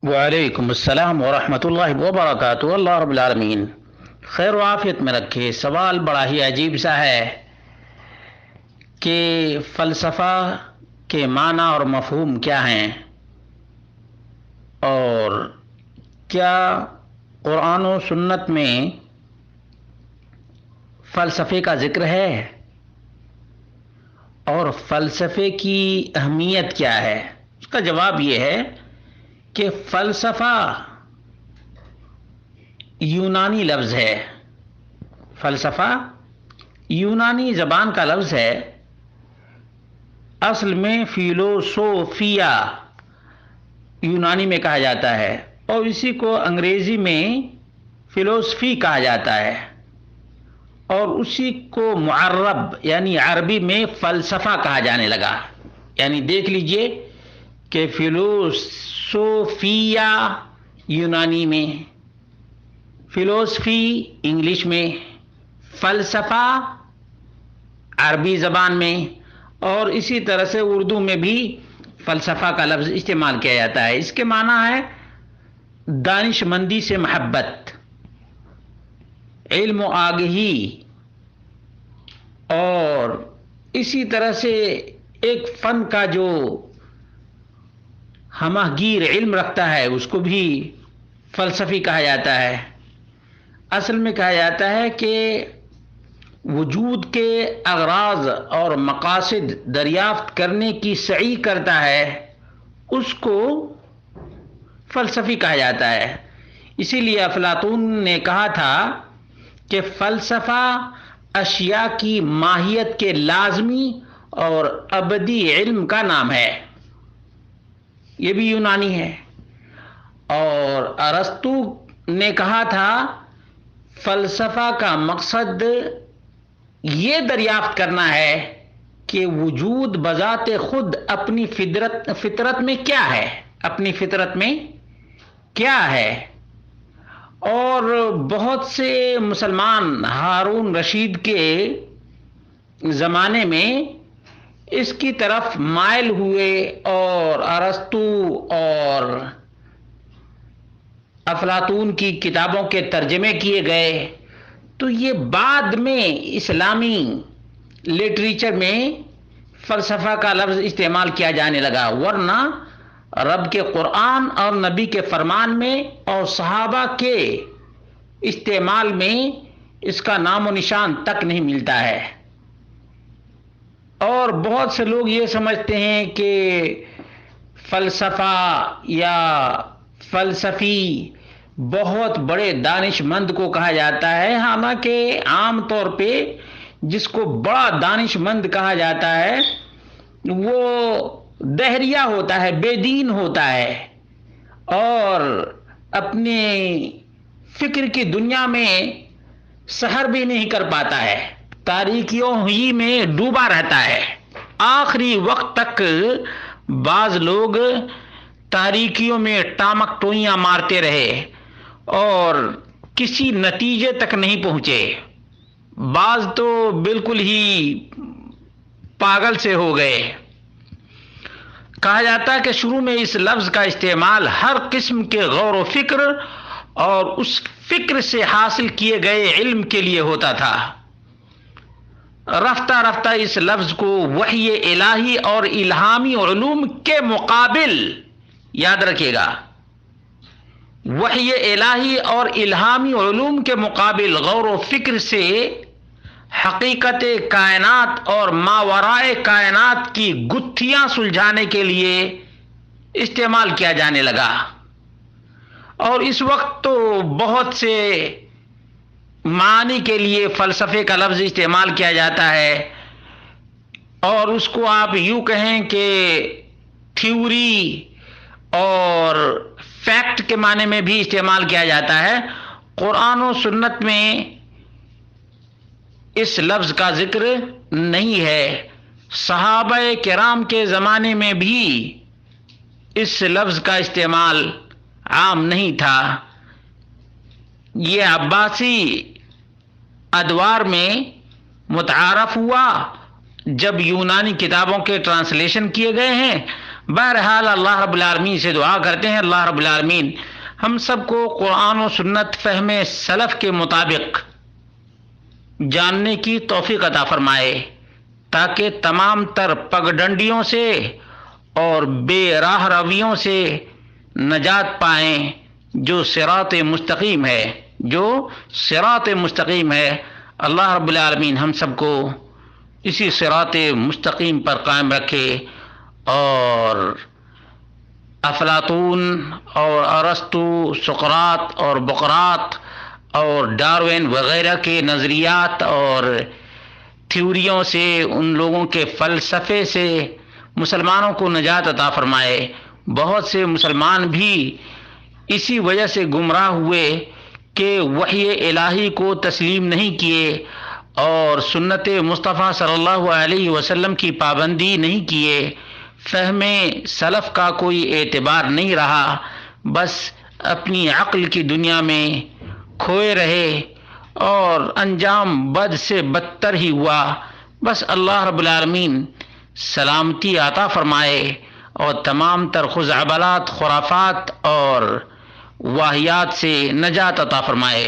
وعلیکم السلام ورحمۃ اللہ وبرکاتہ۔ اللہ رب العالمین خیر و عافیت میں رکھے۔ سوال بڑا ہی عجیب سا ہے کہ فلسفہ کے معنی اور مفہوم کیا ہیں، اور کیا قرآن و سنت میں فلسفے کا ذکر ہے، اور فلسفے کی اہمیت کیا ہے؟ اس کا جواب یہ ہے کہ فلسفہ یونانی لفظ ہے۔ فلسفہ یونانی زبان کا لفظ ہے، اصل میں فیلوسوفیا یونانی میں کہا جاتا ہے، اور اسی کو انگریزی میں فلسفی کہا جاتا ہے، اور اسی کو معرب یعنی عربی میں فلسفہ کہا جانے لگا۔ یعنی دیکھ لیجئے کہ فلوسوفیا یونانی میں، فلسفی انگلش میں، فلسفہ عربی زبان میں، اور اسی طرح سے اردو میں بھی فلسفہ کا لفظ استعمال کیا جاتا ہے۔ اس کے معنی ہے دانش مندی سے محبت، علم و آگہی، اور اسی طرح سے ایک فن کا جو ہمہ گیر علم رکھتا ہے اس کو بھی فلسفی کہا جاتا ہے۔ اصل میں کہا جاتا ہے کہ وجود کے اغراض اور مقاصد دریافت کرنے کی سعی کرتا ہے، اس کو فلسفی کہا جاتا ہے۔ اسی لیے افلاطون نے کہا تھا کہ فلسفہ اشیاء کی ماہیت کے لازمی اور ابدی علم کا نام ہے۔ یہ بھی یونانی ہے۔ اور ارسطو نے کہا تھا فلسفہ کا مقصد یہ دریافت کرنا ہے کہ وجود بذات خود اپنی فطرت میں کیا ہے، اپنی فطرت میں کیا ہے۔ اور بہت سے مسلمان ہارون رشید کے زمانے میں اس کی طرف مائل ہوئے، اور ارسطو اور افلاطون کی کتابوں کے ترجمے کیے گئے، تو یہ بعد میں اسلامی لٹریچر میں فلسفہ کا لفظ استعمال کیا جانے لگا، ورنہ رب کے قرآن اور نبی کے فرمان میں اور صحابہ کے استعمال میں اس کا نام و نشان تک نہیں ملتا ہے۔ اور بہت سے لوگ یہ سمجھتے ہیں کہ فلسفہ یا فلسفی بہت بڑے دانش مند کو کہا جاتا ہے، حالانکہ عام طور پہ جس کو بڑا دانش مند کہا جاتا ہے وہ دہریہ ہوتا ہے، بے دین ہوتا ہے، اور اپنے فکر کی دنیا میں سحر بھی نہیں کر پاتا ہے، تاریکیوں ہی میں ڈوبا رہتا ہے۔ آخری وقت تک بعض لوگ تاریکیوں میں ٹامک ٹوئیاں مارتے رہے اور کسی نتیجے تک نہیں پہنچے۔ بعض تو بالکل ہی پاگل سے ہو گئے۔ کہا جاتا ہے کہ شروع میں اس لفظ کا استعمال ہر قسم کے غور و فکر اور اس فکر سے حاصل کیے گئے علم کے لیے ہوتا تھا۔ رفتہ رفتہ اس لفظ کو وحی الہی اور الہامی علوم کے مقابل، یاد رکھیے گا، وحی الہی اور الہامی علوم کے مقابل غور و فکر سے حقیقت کائنات اور ماورائے کائنات کی گتھیاں سلجھانے کے لیے استعمال کیا جانے لگا۔ اور اس وقت تو بہت سے معنی کے لیے فلسفے کا لفظ استعمال کیا جاتا ہے، اور اس کو آپ یوں کہیں کہ تھیوری اور فیکٹ کے معنی میں بھی استعمال کیا جاتا ہے۔ قرآن و سنت میں اس لفظ کا ذکر نہیں ہے۔ صحابہ کرام کے زمانے میں بھی اس لفظ کا استعمال عام نہیں تھا۔ یہ عباسی ادوار میں متعارف ہوا جب یونانی کتابوں کے ٹرانسلیشن کیے گئے ہیں، بہرحال اللہ رب العالمین سے دعا کرتے ہیں اللہ رب العالمین ہم سب کو قرآن و سنت فہم سلف کے مطابق جاننے کی توفیق عطا فرمائے، تاکہ تمام تر پگڈنڈیوں سے اور بے راہ رویوں سے نجات پائیں، جو صراط مستقیم ہے، جو صراط مستقیم ہے۔ اللہ رب العالمین ہم سب کو اسی صراط مستقیم پر قائم رکھے، اور افلاطون اور ارسطو، سقراط اور بقراط اور ڈاروین وغیرہ کے نظریات اور تھیوریوں سے، ان لوگوں کے فلسفے سے مسلمانوں کو نجات عطا فرمائے۔ بہت سے مسلمان بھی اسی وجہ سے گمراہ ہوئے کہ وحی الہی کو تسلیم نہیں کیے اور سنت مصطفیٰ صلی اللہ علیہ وسلم کی پابندی نہیں کیے، فہم سلف کا کوئی اعتبار نہیں رہا، بس اپنی عقل کی دنیا میں کھوئے رہے اور انجام بد سے بدتر ہی ہوا۔ بس اللہ رب العالمین سلامتی عطا فرمائے اور تمام تر خزعبلات، خرافات اور واہیات سے نجات عطا فرمائے۔